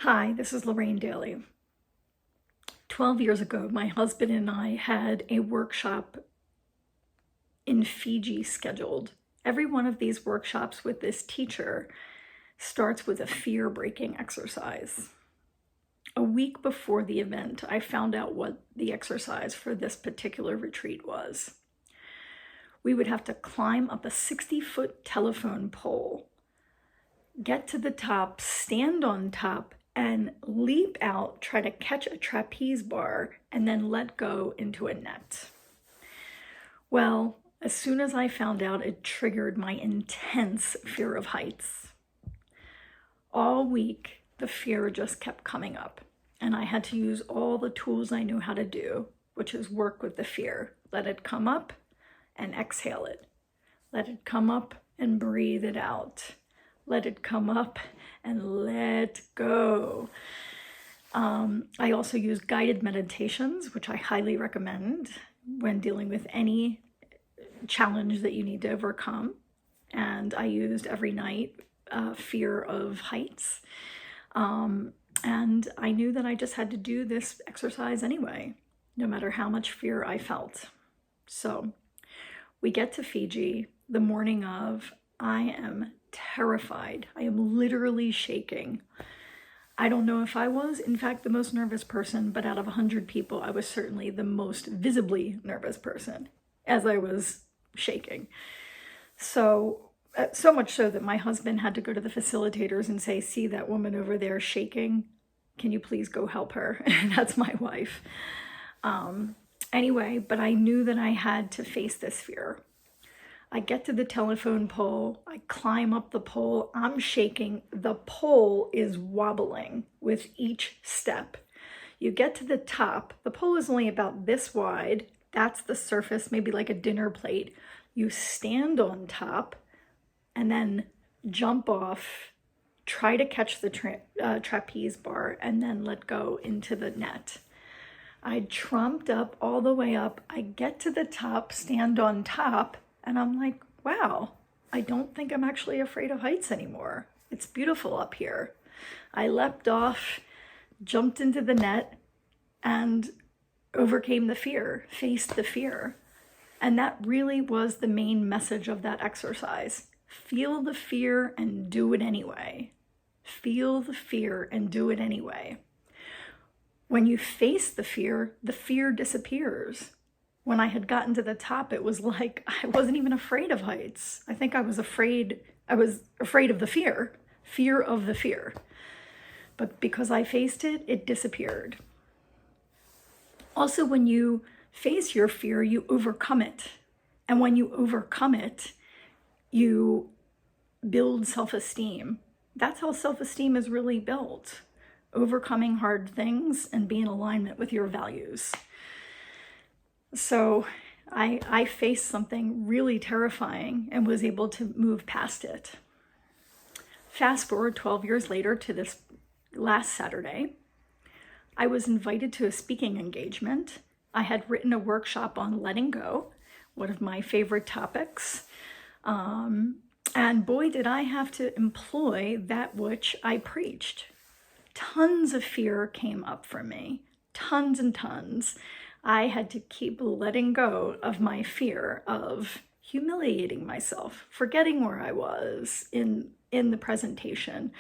Hi, this is Lorraine Daly. 12 years ago, my husband and I had a workshop in Fiji scheduled. Every one of these workshops with this teacher starts with a fear-breaking exercise. A week before the event, I found out what the exercise for this particular retreat was. We would have to climb up a 60-foot telephone pole, get to the top, stand on top, and leap out, try to catch a trapeze bar, and then let go into a net. Well, as soon as I found out, it triggered my intense fear of heights. All week, the fear just kept coming up, and I had to use all the tools I knew how to do, which is work with the fear. Let it come up and exhale it. Let it come up and breathe it out. Let it come up and let go. I also use guided meditations, which I highly recommend when dealing with any challenge that you need to overcome. And I used every night fear of heights. And I knew that I just had to do this exercise anyway, no matter how much fear I felt. So we get to Fiji the morning of. I am terrified. I am literally shaking. I don't know if I was, in fact, the most nervous person, but out of 100 people, I was certainly the most visibly nervous person as I was shaking. So much so that my husband had to go to the facilitators and say, see that woman over there shaking? Can you please go help her? And that's my wife. Anyway, but I knew that I had to face this fear. I get to the telephone pole, I climb up the pole, I'm shaking, the pole is wobbling with each step. You get to the top, the pole is only about this wide, that's the surface, maybe like a dinner plate. You stand on top and then jump off, try to catch the trapeze bar, and then let go into the net. I trumped up all the way up, I get to the top, stand on top, and I'm like, wow, I don't think I'm actually afraid of heights anymore. It's beautiful up here. I leapt off, jumped into the net, and overcame the fear, faced the fear. And that really was the main message of that exercise. Feel the fear and do it anyway. Feel the fear and do it anyway. When you face the fear disappears. When I had gotten to the top, it was like I wasn't even afraid of heights. I think I was afraid of the fear of the fear. But because I faced it, it disappeared. Also, when you face your fear, you overcome it. And when you overcome it, you build self-esteem. That's how self-esteem is really built. Overcoming hard things and being in alignment with your values. So I faced something really terrifying and was able to move past it. Fast forward 12 years later to this last Saturday, I was invited to a speaking engagement. I had written a workshop on letting go, one of my favorite topics. And boy, did I have to employ that which I preached. Tons of fear came up for me, tons and tons. I had to keep letting go of my fear of humiliating myself, forgetting where I was in the presentation,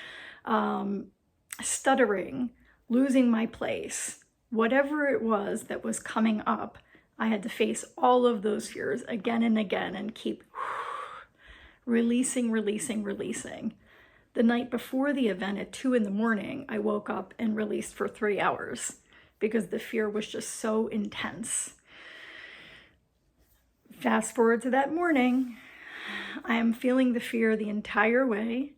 stuttering, losing my place, whatever it was that was coming up. I had to face all of those fears again and again and keep releasing. The night before the event at 2 a.m, I woke up and released for 3 hours because the fear was just so intense. Fast forward to that morning, I am feeling the fear the entire way.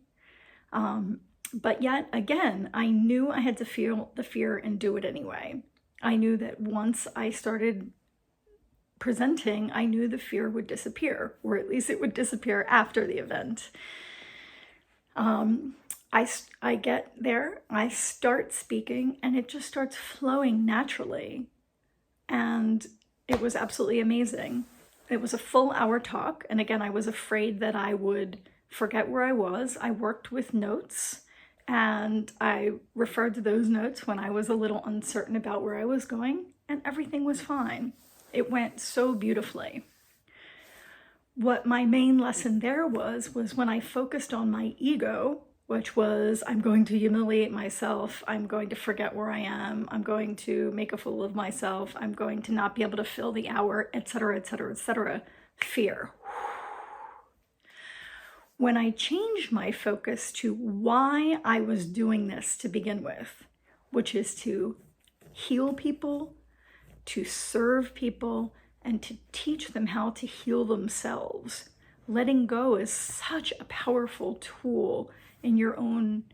But yet again, I knew I had to feel the fear and do it anyway. I knew that once I started presenting, I knew the fear would disappear, or at least it would disappear after the event. I get there, I start speaking, and it just starts flowing naturally. And it was absolutely amazing. It was a full hour talk. And again, I was afraid that I would forget where I was. I worked with notes And I referred to those notes when I was a little uncertain about where I was going, and everything was fine. It went so beautifully. What my main lesson there was when I focused on my ego, which was, I'm going to humiliate myself, I'm going to forget where I am, I'm going to make a fool of myself, I'm going to not be able to fill the hour, etc., etc., etc. Fear. When I changed my focus to why I was doing this to begin with, which is to heal people, to serve people, and to teach them how to heal themselves. Letting go is such a powerful tool in your own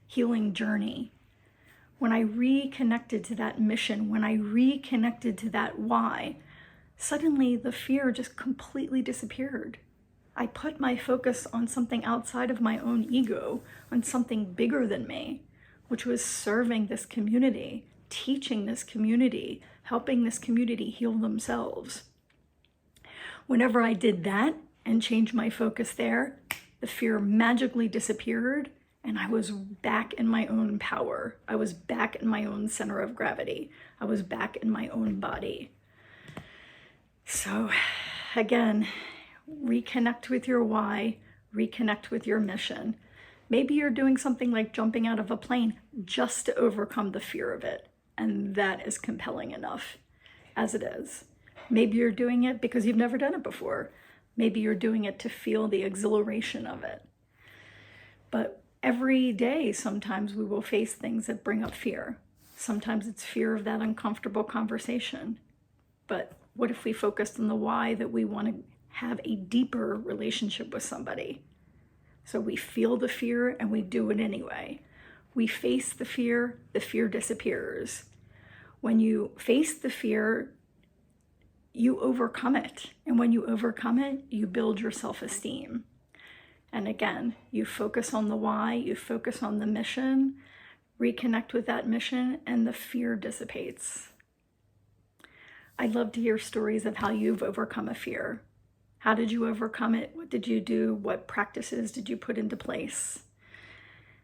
healing journey. When I reconnected to that mission, when I reconnected to that why, suddenly the fear just completely disappeared. I put my focus on something outside of my own ego, on something bigger than me, which was serving this community, teaching this community, helping this community heal themselves. Whenever I did that and changed my focus there, the fear magically disappeared and I was back in my own power. I was back in my own center of gravity. I was back in my own body. So again, reconnect with your why, reconnect with your mission. Maybe you're doing something like jumping out of a plane just to overcome the fear of it. And that is compelling enough as it is. Maybe you're doing it because you've never done it before. Maybe you're doing it to feel the exhilaration of it. But every day, sometimes we will face things that bring up fear. Sometimes it's fear of that uncomfortable conversation. But what if we focused on the why, that we want to have a deeper relationship with somebody? So we feel the fear and we do it anyway. We face the fear disappears. When you face the fear, you overcome it. And when you overcome it, you build your self-esteem. And again, you focus on the why, you focus on the mission, reconnect with that mission, and the fear dissipates. I'd love to hear stories of how you've overcome a fear. How did you overcome it? What did you do? What practices did you put into place?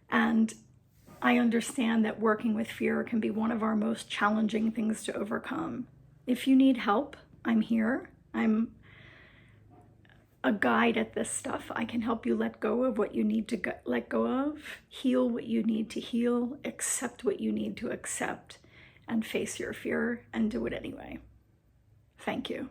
And I understand that working with fear can be one of our most challenging things to overcome. If you need help, I'm here. I'm a guide at this stuff. I can help you let go of what you need to let go of, heal what you need to heal, accept what you need to accept, and face your fear and do it anyway. Thank you.